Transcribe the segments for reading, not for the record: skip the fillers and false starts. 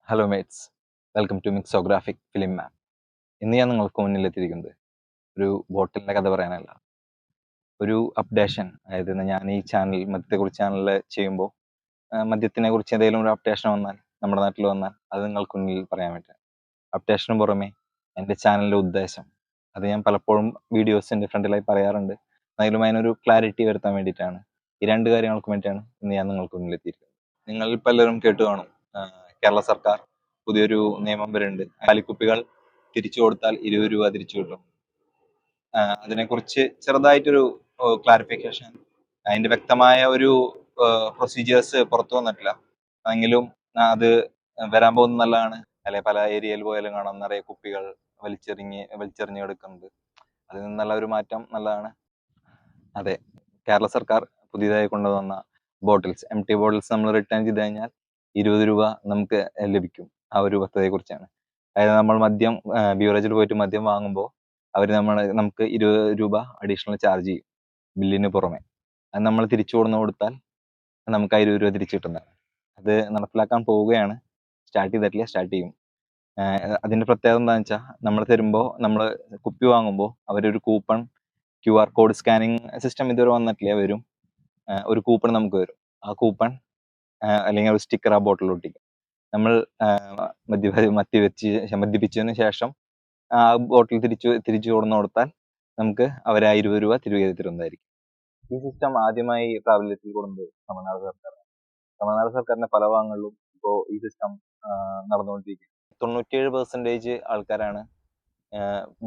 Hello mates, welcome to mixographic film map. ഇന്ന് ഞാൻ നിങ്ങൾക്ക് മുന്നിലെത്തിയിരിക്കുന്നത് ഒരു ബോട്ടിലിൻ്റെ കഥ പറയാനല്ല, ഒരു അപ്ഡേഷൻ. അതായത് ഞാൻ ഈ മദ്യത്തെക്കുറിച്ച് ചാനലിൽ ചെയ്യുമ്പോൾ മദ്യത്തിനെ കുറിച്ച് എന്തെങ്കിലും ഒരു അപ്ഡേഷൻ വന്നാൽ, നമ്മുടെ നാട്ടിൽ വന്നാൽ അത് നിങ്ങൾക്ക് മുന്നിൽ പറയാൻ വേണ്ടി. അപ്ഡേഷന് പുറമെ എൻ്റെ ചാനലിൻ്റെ ഉദ്ദേശം അത് ഞാൻ പലപ്പോഴും വീഡിയോസിൻ്റെ ഫ്രണ്ടിലായി പറയാറുണ്ട്. എന്നാലും അതിനൊരു ക്ലാരിറ്റി വരുത്താൻ വേണ്ടിയിട്ടാണ്. ഈ രണ്ട് കാര്യങ്ങൾക്ക് വേണ്ടിയിട്ടാണ് ഇന്ന് ഞാൻ നിങ്ങൾക്ക് മുന്നിലെത്തിയിരിക്കുന്നത്. നിങ്ങൾ പലരും കേട്ടു കാണും, കേരള സർക്കാർ പുതിയൊരു നിയമം വരുന്നുണ്ട്. കാലിക്കുപ്പികൾ തിരിച്ചു കൊടുത്താൽ 20 രൂപ തിരിച്ചു കിട്ടും. അതിനെക്കുറിച്ച് ചെറുതായിട്ടൊരു ക്ലാരിഫിക്കേഷൻ, അതിന്റെ വ്യക്തമായ ഒരു പ്രൊസീജിയേഴ്സ് പുറത്തു വന്നിട്ടില്ല. എങ്കിലും അത് വരാൻ പോകുന്നത് നല്ലതാണ്. അല്ലെ, പല ഏരിയയിൽ പോയാലും കാണാം നിറയെ കുപ്പികൾ വലിച്ചെറിഞ്ഞ് എടുക്കുന്നത്. അതിൽ നിന്നുള്ള ഒരു മാറ്റം നല്ലതാണ്. അതെ, കേരള സർക്കാർ പുതിയതായി കൊണ്ടുവന്ന ബോട്ടിൽസ്, empty ബോട്ടിൽസ് നമ്മൾ റിട്ടേൺ ചെയ്ത് കഴിഞ്ഞാൽ 20 രൂപ നമുക്ക് ലഭിക്കും. ആ ഒരു പദ്ധതിയെ കുറിച്ചാണ്. അതായത് നമ്മൾ മദ്യം ബീവറേജിൽ പോയിട്ട് മദ്യം വാങ്ങുമ്പോൾ അവർ നമുക്ക് 20 രൂപ അഡീഷണൽ ചാർജ് ചെയ്യും ബില്ലിന് പുറമെ. അത് നമ്മൾ തിരിച്ചു കൊടുത്താൽ നമുക്ക് ആ 20 രൂപ തിരിച്ചു കിട്ടുന്നതാണ്. അത് നടപ്പിലാക്കാൻ പോവുകയാണ്. സ്റ്റാർട്ട് ചെയ്യും. അതിന്റെ പ്രത്യേകത എന്താണെന്ന് വെച്ചാൽ, നമ്മൾ തരുമ്പോൾ, നമ്മൾ കുപ്പി വാങ്ങുമ്പോൾ അവരൊരു coupon, QR code scanning system ഇതുവരെ വന്നിട്ടില്ല, വരും. ഒരു കൂപ്പൺ നമുക്ക് വരും. ആ കൂപ്പൺ അല്ലെങ്കിൽ ഒരു സ്റ്റിക്കർ ആ ബോട്ടിൽ ഒട്ടിക്കും. നമ്മൾ മദ്യപിച്ചതിന് ശേഷം ആ ബോട്ടിൽ തിരിച്ചു കൊടുത്താൽ നമുക്ക് അവർ ആ 20 രൂപ തിരികെ തരുന്നതായിരിക്കും. ഈ സിസ്റ്റം ആദ്യമായി പ്രാബല്യത്തിൽ കൊണ്ടുവന്നത് തമിഴ്നാട് സർക്കാരാണ്. തമിഴ്നാട് സർക്കാരിന്റെ പല ഭാഗങ്ങളിലും ഇപ്പോൾ ഈ സിസ്റ്റം നടന്നുകൊണ്ടിരിക്കുന്നത്. 97% ആൾക്കാരാണ്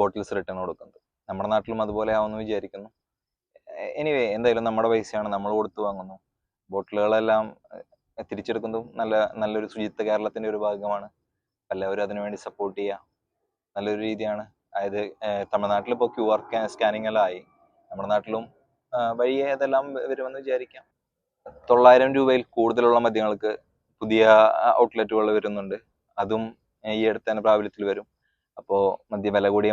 ബോട്ടിൽസ് റിട്ടേൺ കൊടുക്കുന്നത്. നമ്മുടെ നാട്ടിലും അതുപോലെ ആവുമെന്ന് വിചാരിക്കുന്നു. എനിവേ, എന്തായാലും നമ്മുടെ പൈസയാണ്, നമ്മൾ കൊടുത്തു വാങ്ങുന്നു. ബോട്ടിലുകളെല്ലാം തിരിച്ചെടുക്കുന്നതും നല്ലൊരു ശുചിത്വ കേരളത്തിന്റെ ഒരു ഭാഗമാണ്. എല്ലാവരും അതിനുവേണ്ടി സപ്പോർട്ട് ചെയ്യുക. നല്ലൊരു രീതിയാണ്. അതായത് തമിഴ്നാട്ടിൽ ഇപ്പോൾ QR സ്കാനിങ് എല്ലാം ആയി. നമ്മുടെ നാട്ടിലും വഴിയെ അതെല്ലാം വരുമെന്ന് വിചാരിക്കാം. 900 രൂപയിൽ കൂടുതലുള്ള മദ്യങ്ങൾക്ക് പുതിയ ഔട്ട്ലെറ്റുകൾ വരുന്നുണ്ട്. അതും ഈ അടുത്ത് തന്നെ പ്രാബല്യത്തിൽ വരും. അപ്പോൾ വില കൂടിയ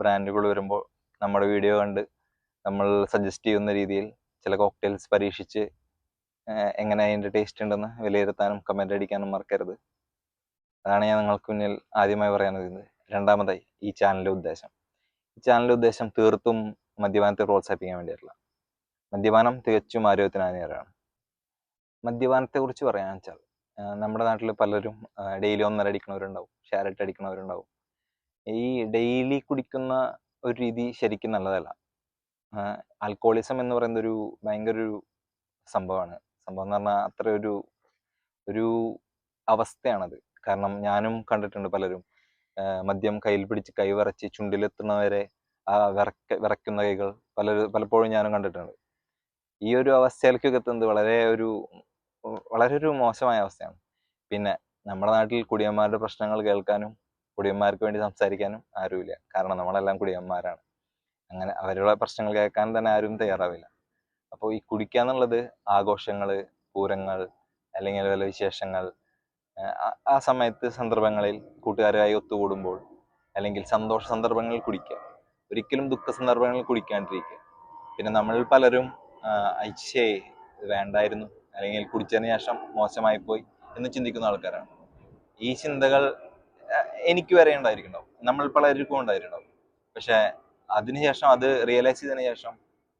ബ്രാൻഡുകൾ വരുമ്പോൾ നമ്മുടെ വീഡിയോ കണ്ട് നമ്മൾ സജസ്റ്റ് ചെയ്യുന്ന രീതിയിൽ ചില കോക്ടെയിൽസ് പരീക്ഷിച്ച് എങ്ങനെ അതിൻ്റെ ടേസ്റ്റ് ഉണ്ടെന്ന് വിലയിരുത്താനും കമൻ്റ് അടിക്കാനും മറക്കരുത്. അതാണ് ഞാൻ നിങ്ങൾക്ക് മുന്നിൽ ആദ്യമായി പറയാനുള്ളത്. രണ്ടാമതായി, ഈ ചാനലിൻ്റെ ഉദ്ദേശം തീർത്തും മദ്യപാനത്തെ പ്രോത്സാഹിപ്പിക്കാൻ വേണ്ടിയല്ല. മദ്യപാനം തികച്ചും ആരോഗ്യത്തിന് ഹാനികരമാണ്. മദ്യപാനത്തെ കുറിച്ച് പറയാന്ന് വെച്ചാൽ, നമ്മുടെ നാട്ടിൽ പലരും ഡെയിലി 1.5 അടിക്കുന്നവരുണ്ടാവും, ഷെയർ ഇട്ട് അടിക്കുന്നവരുണ്ടാവും. ഈ ഡെയിലി കുടിക്കുന്ന ഒരു രീതി ശരിക്കും നല്ലതല്ല. ആൽക്കോളിസം എന്ന് പറയുന്നത് ഒരു ഭയങ്കര ഒരു സംഭവമാണ്. സംഭവം എന്ന് പറഞ്ഞാൽ അത്ര ഒരു അവസ്ഥയാണത്. കാരണം ഞാനും കണ്ടിട്ടുണ്ട് പലരും മദ്യം കയ്യിൽ പിടിച്ച് കൈ വിറച്ച് ചുണ്ടിലെത്തുന്നവരെ ആ വിറയ്ക്കുന്ന കൈകൾ പലപ്പോഴും ഞാനും കണ്ടിട്ടുണ്ട്. ഈ ഒരു അവസ്ഥയിലേക്കൊക്കെ എത്തുന്നത് വളരെ ഒരു മോശമായ അവസ്ഥയാണ്. പിന്നെ നമ്മുടെ നാട്ടിൽ കുടിയന്മാരുടെ പ്രശ്നങ്ങൾ കേൾക്കാനും കുടിയന്മാർക്ക് വേണ്ടി സംസാരിക്കാനും ആരുമില്ല. കാരണം നമ്മളെല്ലാം കുടിയന്മാരാണ്. അങ്ങനെ അവരുടെ പ്രശ്നങ്ങൾ കേൾക്കാൻ തന്നെ ആരും തയ്യാറാവില്ല. അപ്പോൾ ഈ കുടിക്കുക എന്നുള്ളത് ആഘോഷങ്ങൾ, പൂരങ്ങൾ, അല്ലെങ്കിൽ വല്ല വിശേഷങ്ങൾ, ആ സമയത്ത് സന്ദർഭങ്ങളിൽ കൂട്ടുകാരായി ഒത്തുകൂടുമ്പോൾ, അല്ലെങ്കിൽ സന്തോഷ സന്ദർഭങ്ങളിൽ കുടിക്കുക. ഒരിക്കലും ദുഃഖ സന്ദർഭങ്ങളിൽ കുടിക്കാണ്ടിരിക്കുക. പിന്നെ നമ്മൾ പലരും അയ്യേ വേണ്ടായിരുന്നു, അല്ലെങ്കിൽ കുടിച്ചതിന് ശേഷം മോശമായി പോയി എന്ന് ചിന്തിക്കുന്ന ആൾക്കാരാണ്. ഈ ചിന്തകൾ എനിക്ക് വരെ ഉണ്ടായിരിക്കണ്ടാവും, നമ്മൾ പലർക്കും ഉണ്ടായിട്ടുണ്ടാവും. പക്ഷെ അതിനുശേഷം അത് റിയലൈസ് ചെയ്തതിനു ശേഷം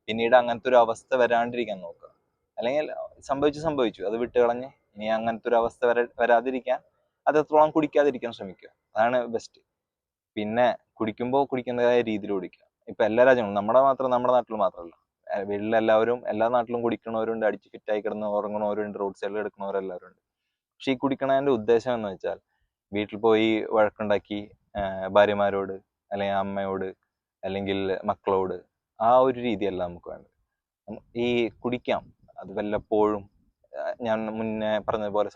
പിന്നീട് അങ്ങനത്തെ ഒരു അവസ്ഥ വരാണ്ടിരിക്കാൻ നോക്കുക. അല്ലെങ്കിൽ സംഭവിച്ചു അത് വിട്ടുകളഞ്ഞ് ഇനി അങ്ങനത്തെ ഒരു അവസ്ഥ വരാതിരിക്കാൻ അതെത്രത്തോളം കുടിക്കാതിരിക്കാൻ ശ്രമിക്കുക. അതാണ് ബെസ്റ്റ്. പിന്നെ കുടിക്കുമ്പോൾ കുടിക്കുന്നതായ രീതിയിൽ കുടിക്കുക. ഇപ്പൊ എല്ലാ രാജ്യങ്ങളും, നമ്മുടെ നാട്ടിൽ മാത്രമല്ല, വീട്ടിലെല്ലാവരും എല്ലാ നാട്ടിലും കുടിക്കണവരുണ്ട്, അടിച്ച് ഫിറ്റായി കിടന്ന് ഉറങ്ങണവരുണ്ട്, റോഡ് സൈഡിൽ എടുക്കുന്നവരെല്ലാവരും ഉണ്ട്. പക്ഷെ ഈ കുടിക്കണതിന്റെ ഉദ്ദേശം എന്ന് വെച്ചാൽ, വീട്ടിൽ പോയി വഴക്കുണ്ടാക്കി ഭാര്യമാരോട്, അല്ലെങ്കിൽ അമ്മയോട്, അല്ലെങ്കിൽ മക്കളോട്, ആ ഒരു രീതിയല്ല നമുക്ക് വേണ്ടത്. ഈ കുടിക്കാം, അത് വല്ലപ്പോഴും, ഞാൻ മുന്നേ പറഞ്ഞതുപോലെ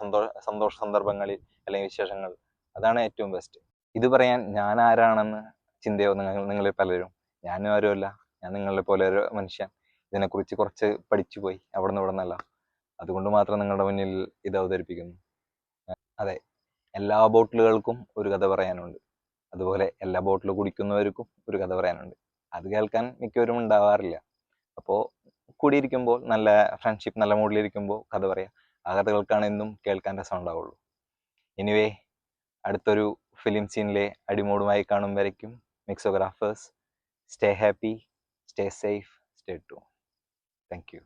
സന്തോഷ സന്ദർഭങ്ങളിൽ അല്ലെങ്കിൽ വിശേഷങ്ങൾ, അതാണ് ഏറ്റവും ബെസ്റ്റ്. ഇത് പറയാൻ ഞാൻ ആരാണെന്ന് ചിന്തയോ നിങ്ങളിൽ പലരും. ഞാനും ആരുമല്ല, ഞാൻ നിങ്ങളെ പോലെ ഒരു മനുഷ്യൻ. ഇതിനെക്കുറിച്ച് കുറച്ച് പഠിച്ചു പോയി, അവിടെ നിന്ന് ഇവിടെ നിന്നല്ല. അതുകൊണ്ട് മാത്രം നിങ്ങളുടെ മുന്നിൽ ഇത് അവതരിപ്പിക്കുന്നു. അതെ, എല്ലാ ബോട്ടിലുകൾക്കും ഒരു കഥ പറയാനുണ്ട്. അതുപോലെ എല്ലാ ബോട്ടിൽ കുടിക്കുന്നവർക്കും ഒരു കഥ പറയാനുണ്ട്. അത് കേൾക്കാൻ മിക്കവരും ഉണ്ടാവാറില്ല. അപ്പോൾ കൂടിയിരിക്കുമ്പോൾ, നല്ല ഫ്രണ്ട്ഷിപ്പ്, നല്ല മൂഡിലിരിക്കുമ്പോൾ കഥ പറയാം. ആ കഥകൾക്കാണ് എന്നും കേൾക്കാൻ രസം ഉണ്ടാവുള്ളൂ. എനിവേ, അടുത്തൊരു ഫിലിം സീനിലെ അടിമോടുമായി കാണും വരയ്ക്കും mixographers, stay happy, stay safe, stay tune. Thank U.